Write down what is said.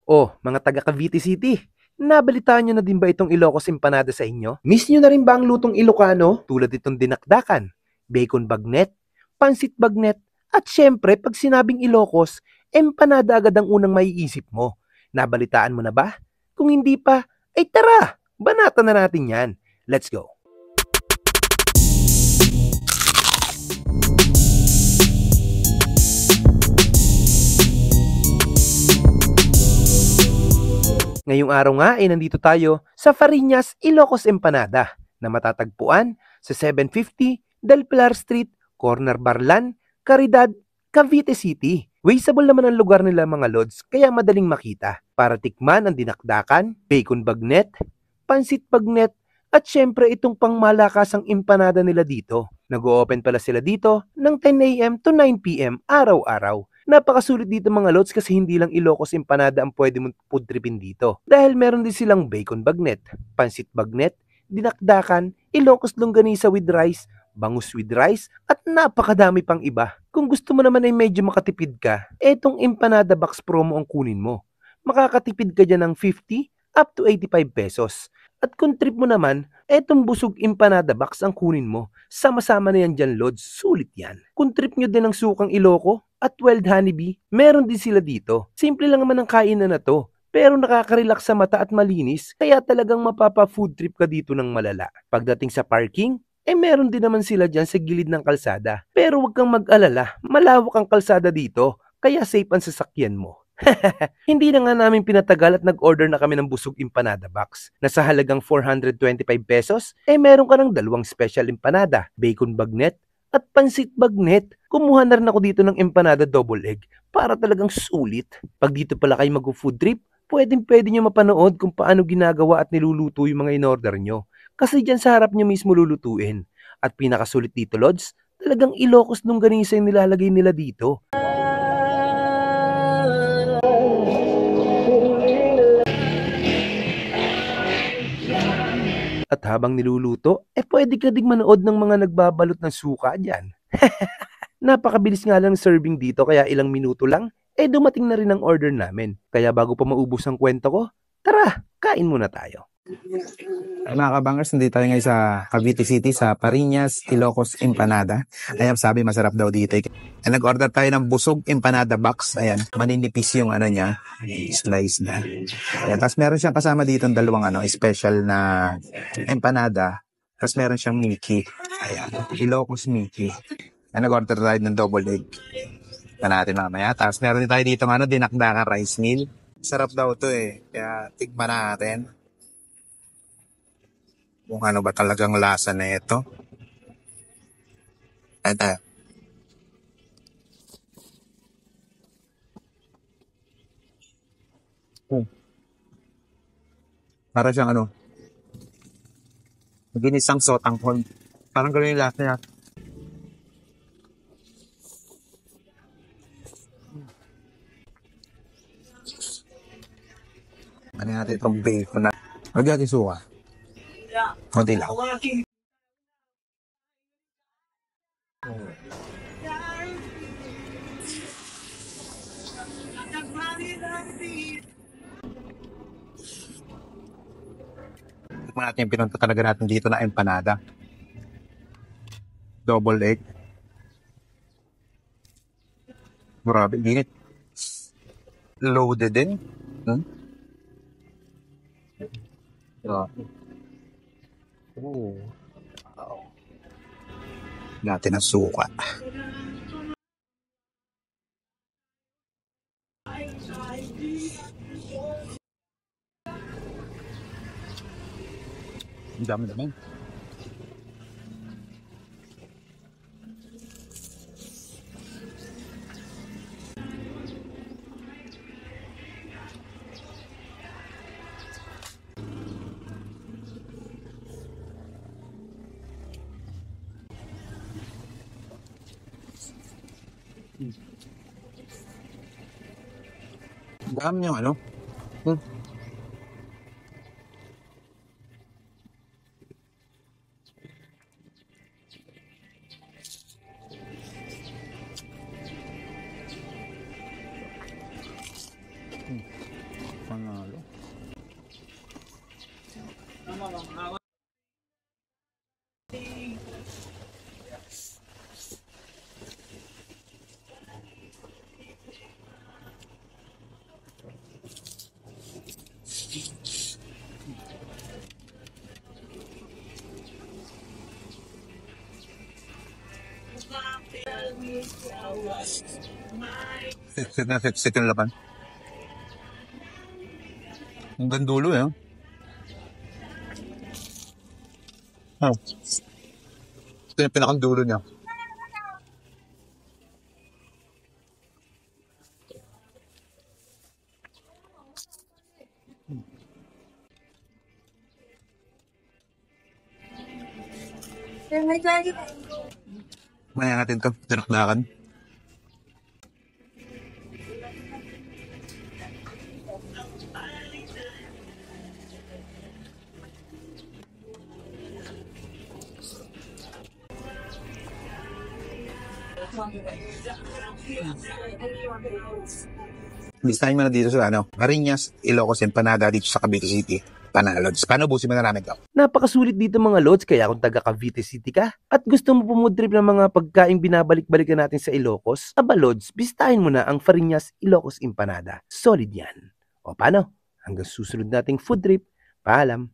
Oh, mga taga Cavite City, nabalitaan nyo na din ba itong Ilocos Empanada sa inyo? Miss nyo na rin ba ang lutong Ilocano? Tulad itong dinakdakan, bacon bagnet, pansit bagnet, at syempre pag sinabing Ilocos, empanada agad ang unang maiisip mo. Nabalitaan mo na ba? Kung hindi pa, ay tara, banatan na natin yan. Let's go! Ngayong araw nga ay nandito tayo sa Fariñas, Ilocos Empanada na matatagpuan sa 750 Del Pilar Street, Corner Barlan, Caridad, Cavite City. Wasteable naman ang lugar nila mga lods kaya madaling makita para tikman ang dinakdakan, bacon bagnet, pansit bagnet at syempre itong pangmalakasang empanada nila dito. Nag-o-open pala sila dito ng 10 a.m. to 9 p.m. araw-araw. Napakasulit dito mga lods kasi hindi lang Ilocos Empanada ang pwede mong food tripin dito. Dahil meron din silang bacon bagnet, pansit bagnet, dinakdakan, Ilocos longganisa with rice, bangus with rice, at napakadami pang iba. Kung gusto mo naman ay medyo makatipid ka, etong Empanada Box promo ang kunin mo. Makakatipid ka dyan ng 50 up to 85 pesos. At kung trip mo naman, etong busog Empanada Box ang kunin mo. Sama-sama na yan dyan, lods. Sulit yan. Kung trip nyo din ang sukang Iloco at Wild Honeybee, meron din sila dito. Simple lang naman ang kainan na to. Pero nakaka-relax sa mata at malinis, kaya talagang mapapa-food trip ka dito ng malala. Pagdating sa parking, meron din naman sila dyan sa gilid ng kalsada. Pero huwag kang mag-alala, malawak ang kalsada dito, kaya safe ang sasakyan mo. Hindi na nga namin pinatagal at nag-order na kami ng busog empanada box na sa halagang 425 pesos, meron ka ng dalawang special empanada, bacon bagnet at pansit bagnet. Kumuha na rin ako dito ng empanada double egg para talagang sulit. Pag dito pala kayo mag-food trip, pwede nyo mapanood kung paano ginagawa at niluluto yung mga in-order nyo. Kasi dyan sa harap nyo mismo lulutuin. At pinakasulit dito, Lods, talagang Ilocos longganisa yung nilalagay nila dito. At habang niluluto, pwede ka ding manood ng mga nagbabalot ng suka dyan. Napakabilis nga lang serving dito kaya ilang minuto lang, dumating na rin ang order namin. Kaya bago pa maubos ang kwento ko, tara, kain muna tayo. Mga kabangers, nandito tayo ngayon sa Cavite City, sa Fariñas, Ilocos Empanada. Ayan, sabi masarap daw dito. Nag-order tayo ng busog empanada box. Ayan, maninipis yung ano niya, slice na. Ayan, tapos meron siyang kasama dito ng dalawang special na empanada. Tapos meron siyang Mickey. Ayan, Ilocos Mickey. Ayan, nag-order tayo ng double egg. Ito natin mamaya. Tapos meron din tayo dito dinakdakan rice meal. Sarap daw to kaya tigman natin kung ano ba talagang lasa na ito. Ito. Para siyang ginisang sotanghon. Parang gano'n yung lasa niya. Ano natin itong bacon na. Lagyan natin suka. Kunti lang. Tikman natin yung pinunta talaga natin dito na empanada. Double egg. Grabe, init. Loaded din. Oh. Wow. Natin ang suka. Ang dami naman. Dami yung Set na set yung laban. Hanggang dulo eh. Oh. Ito yung pinakang dulo niya. Maya natin to, dinakdakan. Listahin mo na dito sa Mariñas, Ilocos Empanada dito sa Cavite City. Panalods. Paano busin mo na namin to? Napakasulit dito mga lods, kaya kung taga Cavite City ka at gusto mo pumudrip ng mga pagkaing binabalik-balikan natin sa Ilocos, aba lods, bisitahin mo na ang Fariñas Ilocos Empanada. Solid yan. O paano? Hanggang susunod nating food trip. Paalam.